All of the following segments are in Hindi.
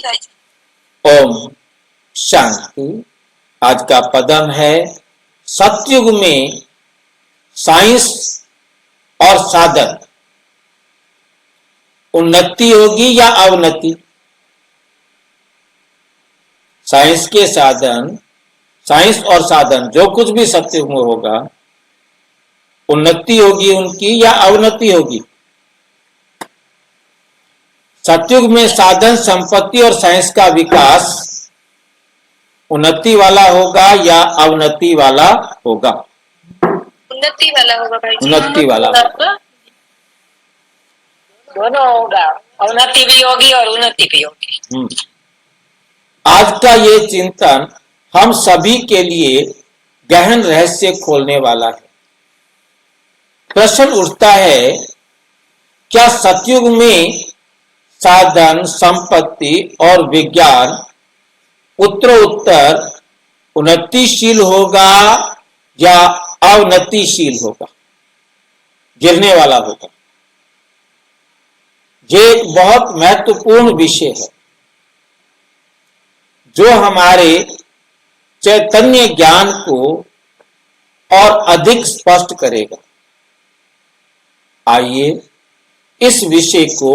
भाई। ओम शांति। आज का पदम है सतयुग में साइंस और साधन, उन्नति होगी या अवनति। साइंस के साधन, साइंस और साधन जो कुछ भी सतयुग में होगा, उन्नति होगी उनकी या अवनति होगी। सतयुग में साधन, संपत्ति और साइंस का विकास उन्नति वाला होगा या अवनति वाला होगा। उन्नति वाला होगा भाई जी। उन्नति वाला होगा। दोनों होगा, अवनति भी होगी और उन्नति भी होगी। आज का ये चिंतन हम सभी के लिए गहन रहस्य खोलने वाला है। प्रश्न उठता है, क्या सतयुग में साधन, संपत्ति और विज्ञान उत्तरोत्तर उन्नतिशील होगा या अवनतिशील होगा, गिरने वाला होगा। ये एक बहुत महत्वपूर्ण विषय है जो हमारे चैतन्य ज्ञान को और अधिक स्पष्ट करेगा। आइए इस विषय को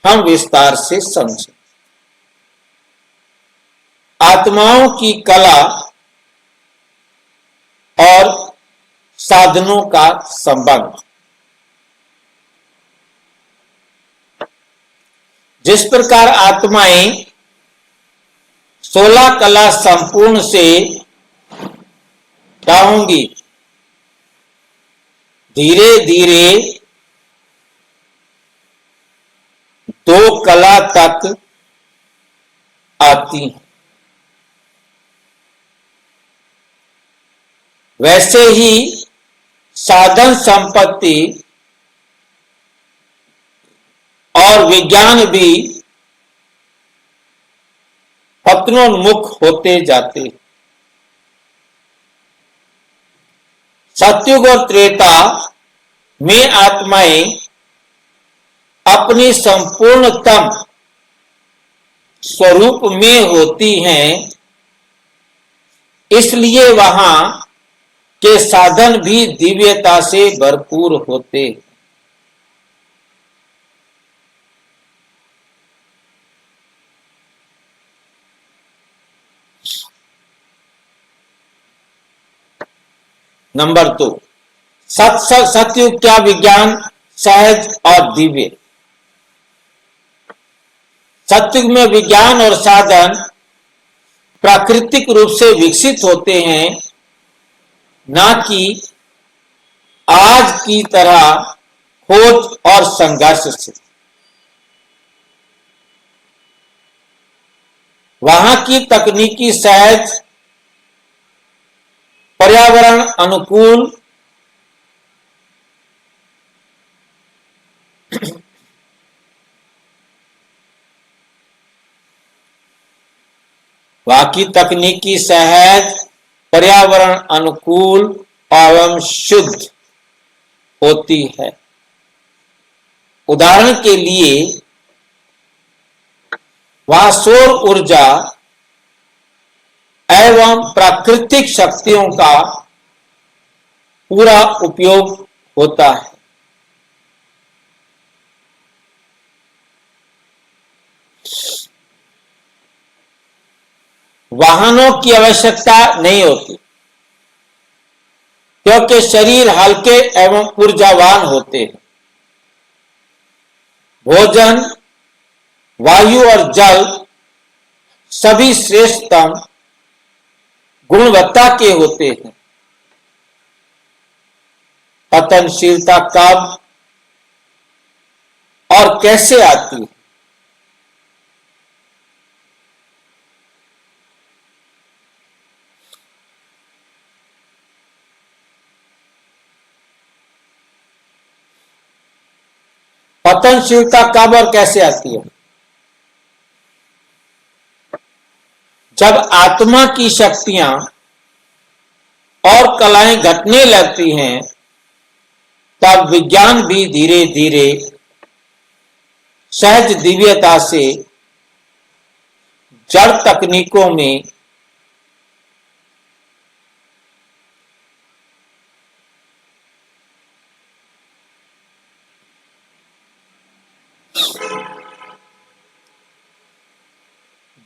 हम विस्तार से समझें। आत्माओं की कला और साधनों का संबंध। जिस प्रकार आत्माएं 16 कला संपूर्ण से क्या होंगी, धीरे धीरे 2 कला तक आती हैं, वैसे ही साधन, संपत्ति और विज्ञान भी पतनोन्मुख होते जाते। सतयुग और त्रेता में आत्माएं अपनी संपूर्णतम स्वरूप में होती हैं, इसलिए वहां के साधन भी दिव्यता से भरपूर होते। नंबर 2, सतयुग क्या विज्ञान सहज और दिव्य। सतयुग में विज्ञान और साधन प्राकृतिक रूप से विकसित होते हैं, ना कि आज की तरह खोज और संघर्ष से। वहां की तकनीकी सहज, पर्यावरण अनुकूल वहां की तकनीकी सहज, पर्यावरण अनुकूल एवं शुद्ध होती है। उदाहरण के लिए वहां सौर ऊर्जा एवं प्राकृतिक शक्तियों का पूरा उपयोग होता है। वाहनों की आवश्यकता नहीं होती, क्योंकि शरीर हल्के एवं ऊर्जावान होते हैं। भोजन, वायु और जल सभी श्रेष्ठतम गुणवत्ता के होते हैं। पतनशीलता कब और कैसे आती है? पतनशीलता कब और कैसे आती है? जब आत्मा की शक्तियां और कलाएं घटने लगती हैं, तब विज्ञान भी धीरे धीरे सहज दिव्यता से जड़ तकनीकों में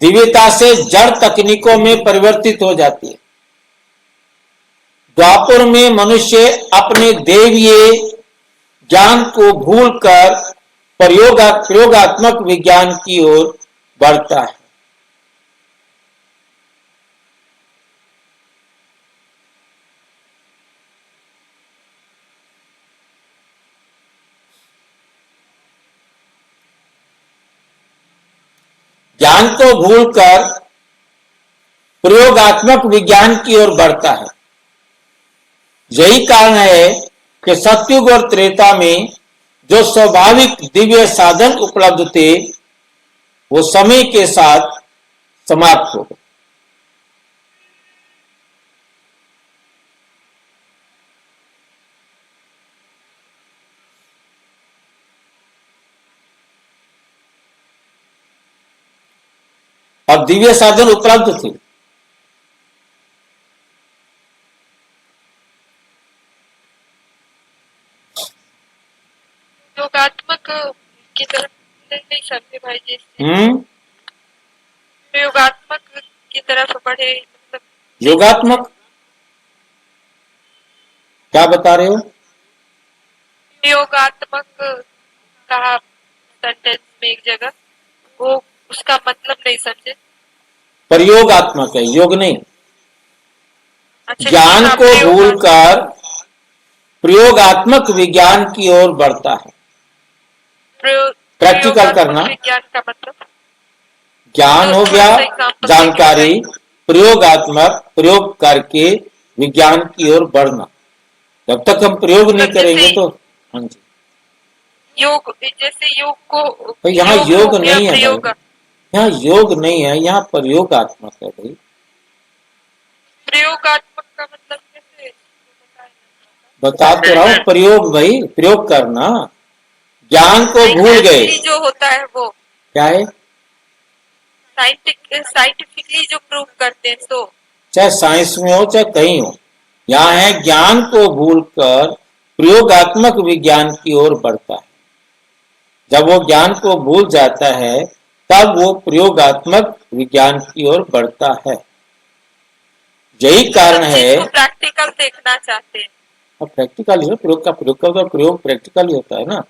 दिव्यता से जड़ तकनीकों में परिवर्तित हो जाती है। द्वापर में मनुष्य अपने देवीय ज्ञान को भूलकर प्रयोगात्मक विज्ञान की ओर बढ़ता है। ज्ञान को भूलकर प्रयोगात्मक विज्ञान की ओर बढ़ता है। यही कारण है कि सतयुग और त्रेता में जो स्वाभाविक दिव्य साधन उपलब्ध थे वो समय के साथ समाप्त हो गए। अब दिव्य साधन उपलब्ध थे, योगात्मक की तरफ नहीं समझे भाई जी। योगात्मक की तरफ बढ़े मतलब योगात्मक क्या बता रहे हो? योगात्मक कहा सेंटेंस में एक जगह, वो उसका मतलब नहीं समझे। प्रयोगात्मक है, योग नहीं। अच्छा, ज्ञान को भूलकर प्रयोगात्मक विज्ञान की ओर बढ़ता है। प्रैक्टिकल करना, विज्ञान का मतलब ज्ञान हो गया जानकारी, प्रयोगात्मक प्रयोग करके विज्ञान की ओर बढ़ना। जब तक हम प्रयोग नहीं करेंगे तो हाँ जी। योग जैसे योग को तो यहाँ योग नहीं है भाई, यहाँ योग नहीं है, यहाँ प्रयोगात्मक है भाई। प्रयोगात्मक का मतलब कैसे बता तो रहा हूँ, प्रयोग भाई, प्रयोग करना। ज्ञान को भूल गए जो होता है वो क्या है? साइंटिफिकली जो प्रूव करते हैं, तो चाहे साइंस में हो चाहे कहीं हो, यहाँ है ज्ञान को भूलकर प्रयोगात्मक विज्ञान की ओर बढ़ता है। जब वो ज्ञान को भूल जाता है तब वो प्रयोगात्मक विज्ञान की ओर बढ़ता है। यही कारण है प्रैक्टिकल देखना चाहते हैं। प्रैक्टिकल ही, प्रयोग का प्रयोग का तो प्रयोग प्रैक्टिकल ही होता है ना।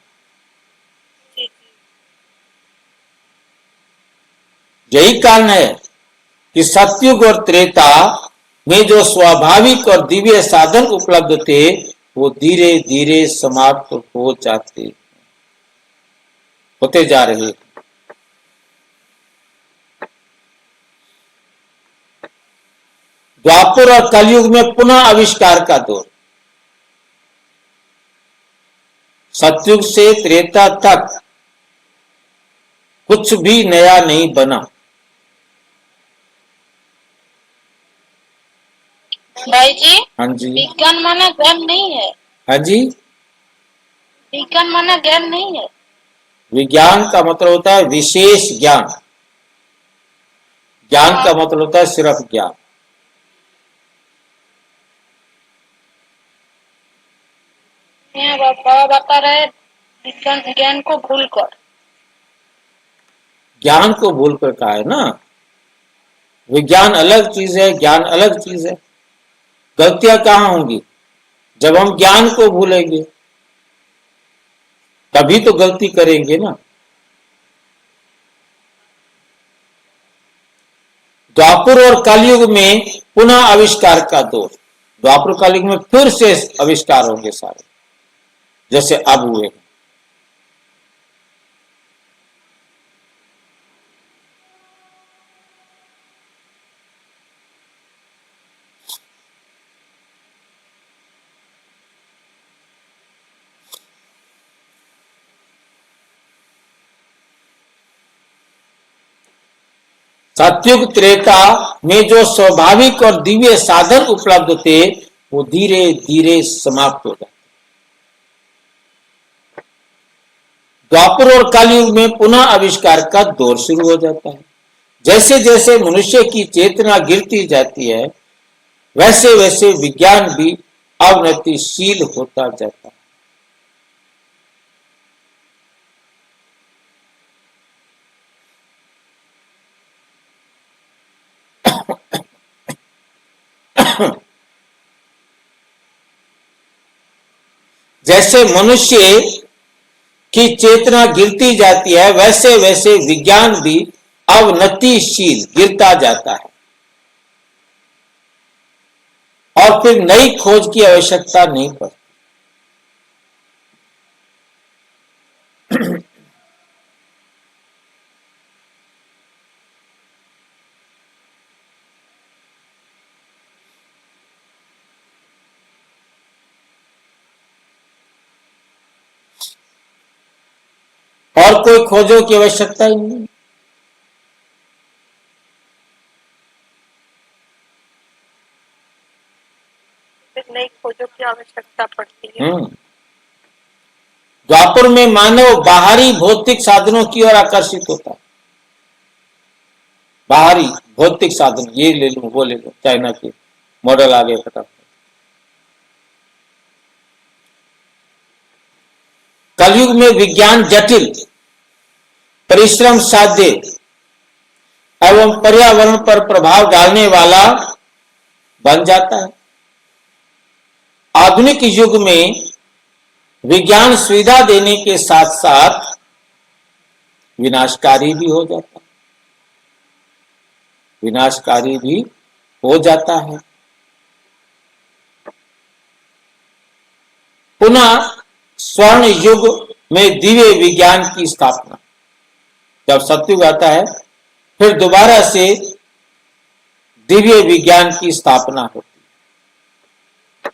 यही कारण है कि सतयुग और त्रेता में जो स्वाभाविक और दिव्य साधन उपलब्ध थे वो धीरे धीरे समाप्त हो जाते होते जा रहे। द्वापर और कलयुग में पुनः आविष्कार का दौर। सतयुग से त्रेता तक कुछ भी नया नहीं बना। भाई जी, हाँ जी। विज्ञान माना ज्ञान नहीं है। हाँ जी, विज्ञान माना ज्ञान नहीं है। विज्ञान का मतलब होता है विशेष ज्ञान। ज्ञान का मतलब होता है सिर्फ ज्ञान। यहाँ बाबा बता रहे विज्ञान ज्ञान को भूलकर। ज्ञान को भूलकर कहा है ना। विज्ञान अलग चीज है, ज्ञान अलग चीज है। गलतियां कहाँ होंगी? जब हम ज्ञान को भूलेंगे तभी तो गलती करेंगे ना। द्वापर और कलयुग में पुनः आविष्कार का दौर। द्वापर कलयुग में फिर से आविष्कार होंगे सारे, जैसे अब हुए। सतयुग त्रेता में जो स्वाभाविक और दिव्य साधन उपलब्ध थे वो धीरे धीरे समाप्त हो जाते। द्वापर और कलयुग में पुनः आविष्कार का दौर शुरू हो जाता है। जैसे जैसे मनुष्य की चेतना गिरती जाती है वैसे वैसे विज्ञान भी अवनतिशील होता जाता है। जैसे मनुष्य की चेतना गिरती जाती है वैसे वैसे विज्ञान भी अवनतिशील गिरता जाता है और फिर नई खोज की आवश्यकता नहीं पड़ती। और कोई खोजों की आवश्यकता ही नहीं। फिर नई खोजों की आवश्यकता पड़ती है। द्वापर में मानव बाहरी भौतिक साधनों की ओर आकर्षित होता है। बाहरी भौतिक साधन, ये ले लो वो ले लो, चाइना के मॉडल आ गए फटाफट। कलयुग में विज्ञान जटिल, परिश्रम साध्य एवं पर्यावरण पर प्रभाव डालने वाला बन जाता है। आधुनिक युग में विज्ञान सुविधा देने के साथ साथ विनाशकारी भी हो जाता है। विनाशकारी भी हो जाता है। पुनः स्वर्ण युग में दिव्य विज्ञान की स्थापना, जब सतयुग आता है फिर दोबारा से दिव्य विज्ञान की स्थापना होती है।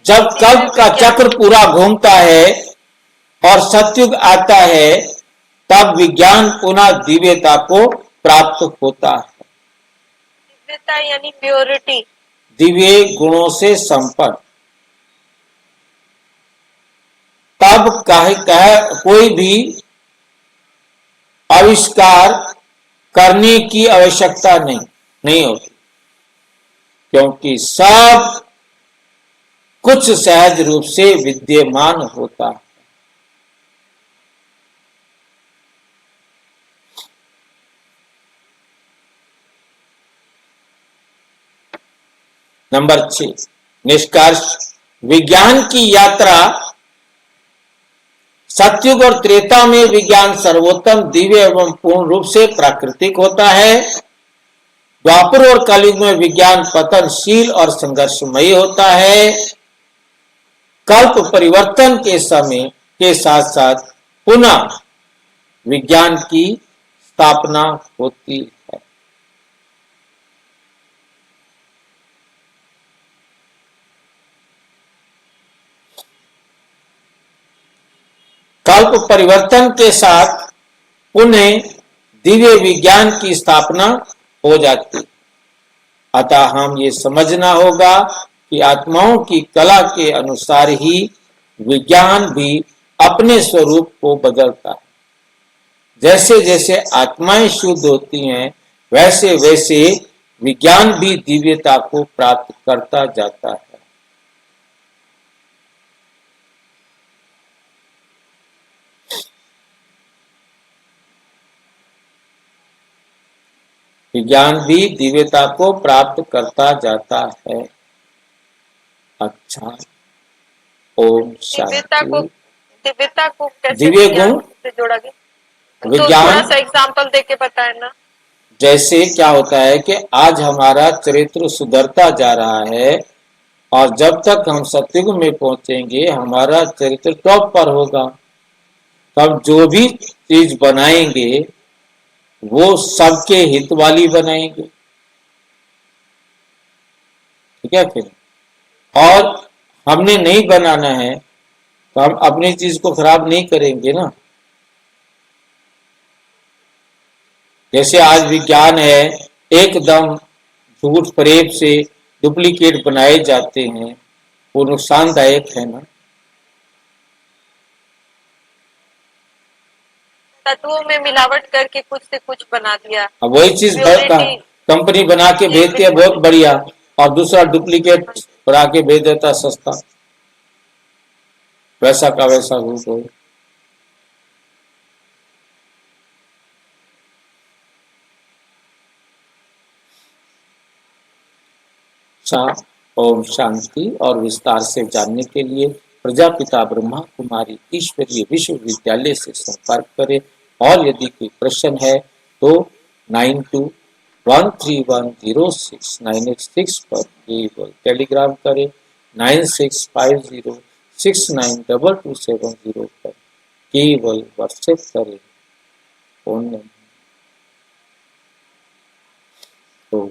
जब कल्प का चक्र पूरा घूमता है और सतयुग आता है तब विज्ञान पुनः दिव्यता को प्राप्त होता है। दिव्यता यानी प्योरिटी, दिव्य गुणों से संपन्न। तब कोई भी आविष्कार करने की आवश्यकता नहीं होती, क्योंकि सब कुछ सहज रूप से विद्यमान होता है। नंबर 6, निष्कर्ष। विज्ञान की यात्रा। सतयुग और त्रेता में विज्ञान सर्वोत्तम, दिव्य एवं पूर्ण रूप से प्राकृतिक होता है। द्वापर और कलयुग में विज्ञान पतनशील और संघर्षमयी होता है। कल्प परिवर्तन के समय के साथ साथ पुनः विज्ञान की स्थापना होती है। कल्प परिवर्तन के साथ पुनः दिव्य विज्ञान की स्थापना हो जाती। अतः हम ये समझना होगा कि आत्माओं की कला के अनुसार ही विज्ञान भी अपने स्वरूप को बदलता है। जैसे जैसे आत्माएं शुद्ध होती हैं वैसे वैसे विज्ञान भी दिव्यता को प्राप्त करता जाता है। विज्ञान भी दिव्यता को प्राप्त करता जाता है। अच्छा, ओम शांति। दिव्यता को कैसे दिव्य गुण से जोड़ा गया? तो विज्ञान, थोड़ा सा एग्जांपल देके बताए ना। जैसे क्या होता है कि आज हमारा चरित्र सुधरता जा रहा है और जब तक हम सतयुग में पहुंचेंगे हमारा चरित्र टॉप पर होगा। तब जो भी चीज बनाएंगे वो सबके हित वाली बनाएंगे, ठीक है। फिर और हमने नहीं बनाना है तो हम अपनी चीज को खराब नहीं करेंगे ना। जैसे आज विज्ञान है, एकदम झूठ फरेब से डुप्लीकेट बनाए जाते हैं, वो नुकसानदायक है ना। तत्वों में मिलावट करके कुछ से कुछ बना दिया। अब वही चीज Purity कंपनी बना के भेजती है बहुत बढ़िया, और दूसरा डुप्लीकेट बना के भेज देता है सस्ता, वैसा का वैसा रूप हो। ओम शांति। और विस्तार से जानने के लिए प्रजापिता ब्रह्मा कुमारी ईश्वरीय विश्वविद्यालय से संपर्क करें। और यदि कोई प्रश्न है तो 9213106986 पर केवल टेलीग्राम करें, 9650692270 पर केवल व्हाट्सएप करें। फोन नंबर तो